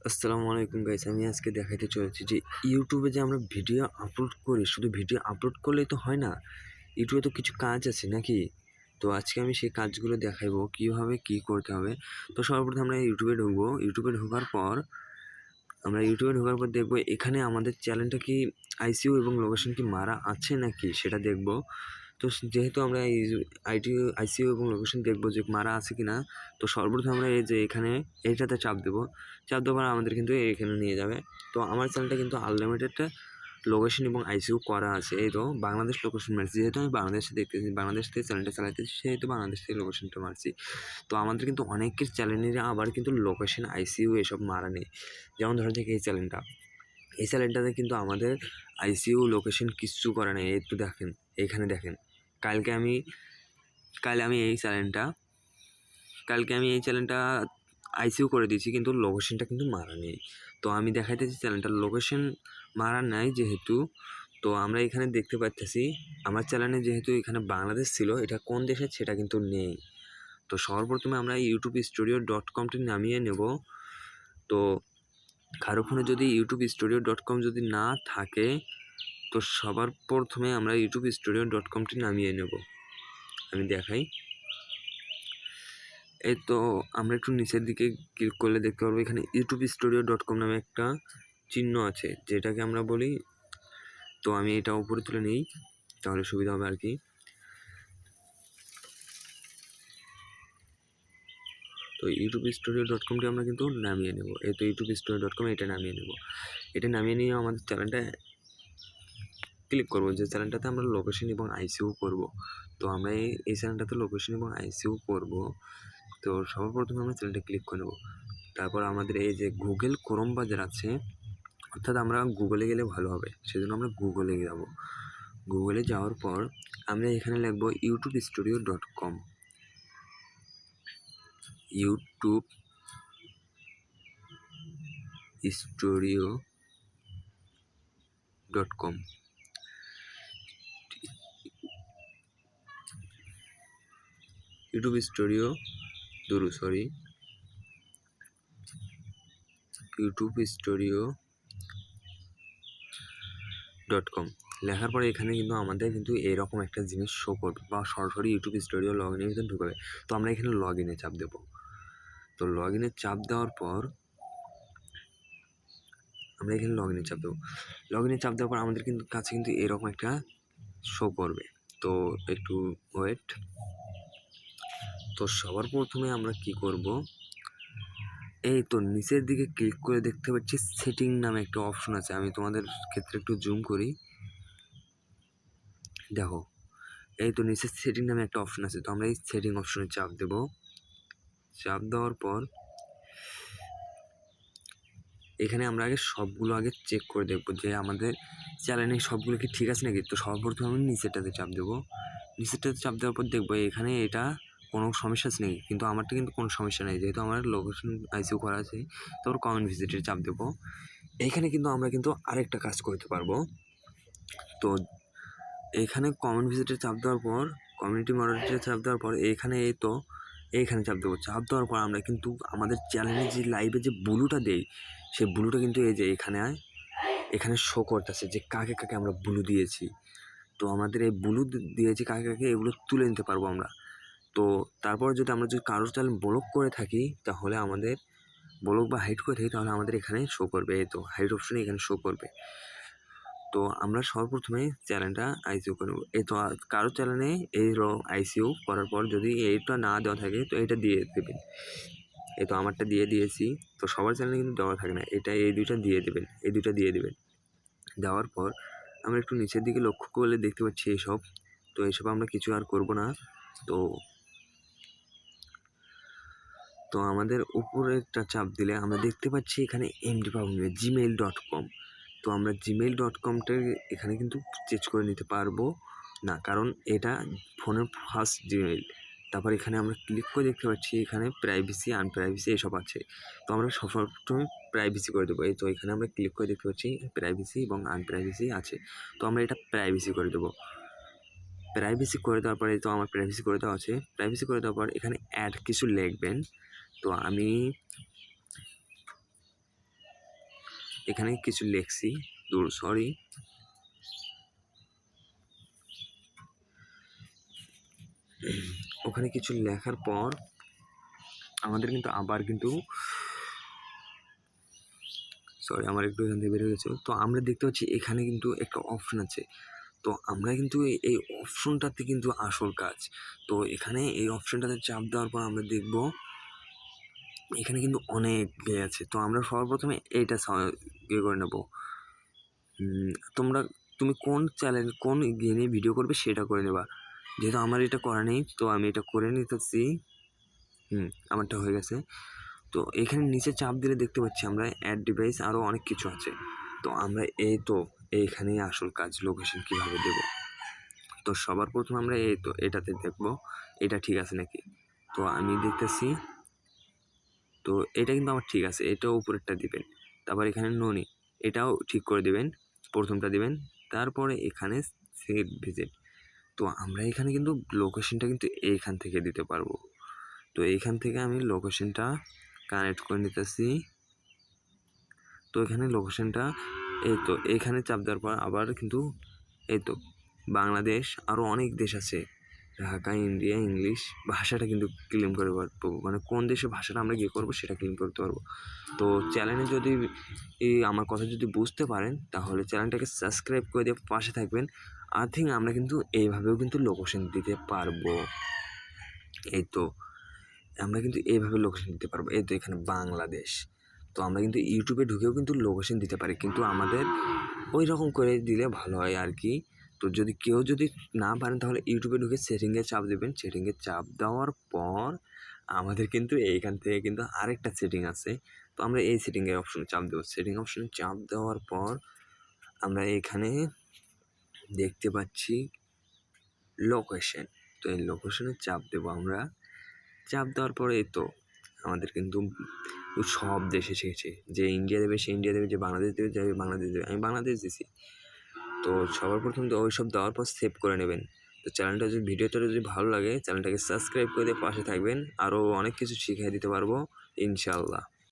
আসসালামু আলাইকুম গাইস, আমি আজকে দেখাইতে চলেছি যে ইউটিউবে যে আমরা ভিডিও আপলোড করি, শুধু ভিডিও আপলোড করলেই তো হয় না। ইউটিউবে তো কিছু কাজ আছে নাকি? তো আজকে আমি সেই কাজগুলো দেখাইবো কীভাবে কী করতে হবে। তো সর্বপ্রথম আমরা ইউটিউবে ঢুকবো। ইউটিউবে ঢোকার পর দেখবো এখানে আমাদের চ্যানেলটা কি আইসিইউ এবং লোকেশন কি মারা আছে নাকি সেটা দেখবো। তো যেহেতু আমরা এই আইসিইউ এবং লোকেশন দেখবো যে মারা আছে কি না, তো সর্বপ্রথম আমরা এই যে এখানে এইটাতে চাপ দেবো। চাপ দেওয়ার পর আমাদের কিন্তু এখানে নিয়ে যাবে। তো আমার চ্যানেলটা কিন্তু আনলিমিটেডটা লোকেশন এবং আইসিইউ করা আছে। এই তো বাংলাদেশ লোকেশন মারছি, যেহেতু আমি বাংলাদেশে দেখতেছি, বাংলাদেশ থেকে চ্যানেলটা চালাইতেছি, সেহেতু বাংলাদেশ থেকে লোকেশনটা মারছি। তো আমাদের কিন্তু অনেকের চ্যানেলের আবার কিন্তু লোকেশন আইসিইউ এসব মারা নেই। যেমন ধরো থেকে এই চ্যানেলটাতে কিন্তু আমাদের আইসিইউ লোকেশন কিচ্ছু করা নেই। একটু দেখেন, এইখানে দেখেন, কালকে আমি এই চ্যানেলটা আইসিইউ করে দিয়েছি, কিন্তু লোকেশনটা কিন্তু মারা নেই। তো আমি দেখাইতেছি চ্যানেলটার লোকেশন মারা নাই যেহেতু। তো আমরা এখানে দেখতে পাচ্ছি আমার চ্যানেলে যেহেতু এখানে বাংলাদেশ ছিল, এটা কোন দেশের সেটা কিন্তু নেই। তো সর্বপ্রথমে আমরা youtube-studio.com নামিয়ে নেব। তো কারো ফোনে যদি youtube-studio.com যদি না থাকে, তো সবার প্রথমে আমরা youtube-studio.com নামিয়ে নেব। আমি দেখাই। এই তো আমরা একটু নিচের দিকে ক্লিক করলে দেখতে পারবো এখানে youtube-studio.com নামে একটা চিহ্ন আছে, যেটাকে আমরা বলি। তো আমি এটা উপরে তুলে নিই, তাহলে সুবিধা হবে আর কি। তো youtube-studio.com আমরা কিন্তু নামিয়ে নেব। এই তো youtube-studio.com এটা নামিয়ে নেব। এটা নামিয়ে নিয়ে আমাদের চ্যানেলটা ক্লিক করব, যে চ্যানেলটাতে আমরা লোকেশন এবং আইসিইউ করব। তো আমরা এই চ্যানেলটাতে লোকেশন এবং আইসিইউ করব। তো সর্বপ্রথমে আমরা চ্যানেলটা ক্লিক করে নেব। তারপর আমাদের এই যে গুগল ক্রোম বাজার আছে, অর্থাৎ আমরা গুগলে গেলে ভালো হবে, সেজন্য আমরা গুগলে যাব। গুগলে যাওয়ার পর আমরা এখানে লিখব youtube-studio.com। youtube-studio.com youtube-studio.com লেখার পরে এখানে কিন্তু আমাদের কিন্তু এরকম একটা জিনিস শো করবে, বা সরাসরি ইউটিউব স্টুডিও লগ ইনের ভিতরে ঢুকবে। তো আমরা এখানে লগ ইনে চাপ দেবো। তো লগ ইনে চাপ দেওয়ার পর আমাদের কিন্তু কাছে কিন্তু এরকম একটা শো করবে। তো একটু ওয়েট। তো সবার প্রথমে আমরা কি করব, এই তো নিচের দিকে ক্লিক করে দেখতে পাচ্ছি সেটিং নামে একটা অপশন আছে। আমি তোমাদের ক্ষেত্রে একটু জুম করি, দেখো এই তো নিচে সেটিং নামে একটা অপশন আছে। তো আমরা এই সেটিং অপশনে চাপ দেব। চাপ দেওয়ার পর এখানে আমরা সবগুলো চেক করে দেখবো যে আমাদের চ্যানেলে সবগুলো কি ঠিক আছে নাকি। তো সর্বপ্রথম আমি নিচেরটাতে চাপ দেবো। নিচেরটাতে চাপ দেওয়ার পর দেখবো এখানে এটা কোনো সমস্যা আছে নাকি, কিন্তু আমারটা কিন্তু কোনো সমস্যা নেই, যেহেতু আমার লোকেশন আইসিইউ করা আছে। তারপর কমেন্ট ভিজিটে চাপ দেবো। এইখানে কিন্তু আমরা কিন্তু আরেকটা কাজ করতে পারবো। তো এইখানে কমেন্ট ভিজিটে চাপ দেওয়ার পর, কমিউনিটি মডারেটরে চাপ দেওয়ার পর এইখানে চাপ দেবো। চাপ দেওয়ার পর আমরা কিন্তু আমাদের চ্যানেলে যে লাইভে যে ব্লুটা দেই, সেই ব্লুটা কিন্তু এই যে এখানে শো করতেছে যে কাকে কাকে আমরা ব্লু দিয়েছি। তো আমাদের এই ব্লু দিয়েছি কাকে কাকে, এগুলো তুলে নিতে পারবো আমরা। তো তারপর আমরা যদি কারোর চ্যানেল ব্লক করে থাকি, তাহলে আমাদের ব্লক বা হাইড করে থাকি, তাহলে আমাদের এখানে শো করবে। এই তো হাইড অপশনে এখানে শো করবে। তো আমরা সর্বপ্রথমে চ্যানেলটা আইসিইউ করব। এই তো কারো চ্যানেলে এই আইসিইউ করার পর যদি এইটা না দেওয়া থাকে, তো এটা দিয়ে দেবেন। এই তো আমারটা দিয়ে দিয়েছি। তো সবার চ্যানেলে কিন্তু দেওয়া থাকে না, এই দুইটা দিয়ে দেবেন। দেওয়ার পর আমরা একটু নিচের দিকে লক্ষ্য করলে দেখতে পাচ্ছি এসব। তো এসব আমরা কিছু আর করব না। তো আমাদের উপরে একটা চাপ দিলে আমরা দেখতে পাচ্ছি এখানে এমডি পাবো gmail.com। তো আমরা gmail.comটা এখানে কিন্তু চেঞ্জ করে নিতে পারবো না, কারণ এটা ফোনের ফার্স্ট জিমেইল। তারপর এখানে আমরা ক্লিক করে দেখতে পাচ্ছি এখানে প্রাইভেসি আনপ্রাইভেসি এসব আছে। তো আমরা সবসময় প্রাইভেসি করে দেবো। এই তো এখানে আমরা ক্লিক করে দেখতে পাচ্ছি প্রাইভেসি এবং আনপ্রাইভেসি আছে। তো আমরা এটা প্রাইভেসি করে দেবো। প্রাইভেসি করে দেওয়ার পরে তো আমার প্রাইভেসি করে দেওয়া আছে। প্রাইভেসি করে দেওয়ার পর এখানে অ্যাড কিছু লিখবেন। তো আমি এখানে কিছু লিখছি, সরি, ওখানে কিছু লেখার পর আমাদের কিন্তু আবার কিন্তু সরি আমার একটু এখান থেকে বের হয়ে গেছে। তো আমরা দেখতে পাচ্ছি এখানে কিন্তু একটা অপশন আছে। তো আমরা কিন্তু এই অপশনটাতে কিন্তু আসল কাজ। তো এখানে এই অপশনটাতে চাপ দেওয়ার পর আমরা দেখব এখানে কিন্তু অনেক ইয়ে আছে। তো আমরা সর্বপ্রথমে এইটা ইয়ে করে নেব। তুমি কোন চ্যানেল কোন ইয়ে নিয়ে ভিডিও করবে সেটা করে নেবা। যেহেতু আমার এটা করা নেই তো আমি এটা করে নিতেছি। আমারটা হয়ে গেছে। তো এখানে নিচে চাপ দিলে দেখতে পাচ্ছি আমরা অ্যাড ডিভাইস আরও অনেক কিছু আছে। তো আমরা এইখানেই আসল কাজ, লোকেশন কীভাবে দেব। তো সবার প্রথমে আমরা এটাতে দেখব এটা ঠিক আছে নাকি। তো আমি দেখতেছি, তো এটা কিন্তু আমার ঠিক আছে, এটাও উপরেরটা দিবেন। তারপর এখানে ননি এটাও ঠিক করে দিবেন, প্রথমটা দিবেন। তারপরে এখানে সেভ ভিজিট। তো আমরা এখানে কিন্তু লোকেশনটা কিন্তু এইখান থেকে দিতে পারবো। তো এইখান থেকে আমি লোকেশনটা কানেক্ট করে নিতেছি। তো এখানে লোকেশনটা এইখানে চাপ দেওয়ার পর আবার কিন্তু বাংলাদেশ আরও অনেক দেশ আছে, ঢাকা, ইন্ডিয়া, ইংলিশ ভাষাটা কিন্তু ক্লেম করে পারবো, মানে কোন দেশের ভাষাটা আমরা গিয়ে করবো সেটা ক্লেম করতে পারবো। তো চ্যানেলে যদি আমার কথা যদি বুঝতে পারেন তাহলে চ্যানেলটাকে সাবস্ক্রাইব করে দিয়ে পাশে থাকবেন। আই থিঙ্ক আমরা কিন্তু এইভাবেও কিন্তু লোকেশন দিতে পারবো। আমরা কিন্তু এইভাবে লোকেশন দিতে পারবো। এখানে বাংলাদেশ। তো আমরা কিন্তু ইউটিউবে ঢুকেও কিন্তু লোকেশন দিতে পারি, কিন্তু আমাদের ওই রকম করে দিলে ভালো হয় আর কি। তো কেউ যদি না পারেন তাহলে ইউটিউবে ঢুকে সেটিংয়ে চাপ দেবেন। সেটিংয়ে চাপ দেওয়ার পর আমাদের কিন্তু এইখান থেকে কিন্তু আরেকটা সেটিং আছে। তো আমরা এই সেটিংয়ের অপশনে চাপ দেবো। সেটিং অপশনে চাপ দেওয়ার পর আমরা এখানে দেখতে পাচ্ছি লোকেশন। তো এই লোকেশনে চাপ দেবো আমরা। চাপ দেওয়ার পরে আমাদের কিন্তু সব দেশ এসেছে। যে ইন্ডিয়া দেবে সে ইন্ডিয়া দেবে, যে বাংলাদেশ দেবে যে বাংলাদেশ দেবে। আমি বাংলাদেশ দিছি। তো সবার প্রথম তো ওই সব দেওয়ার পর সেভ করে নেবেন। তো ভিডিওটা যদি ভালো লাগে চ্যানেলটাকে সাবস্ক্রাইব করে দিয়ে পাশে থাকবেন। আরও অনেক কিছু শিখিয়ে দিতে পারবো ইনশাআল্লাহ।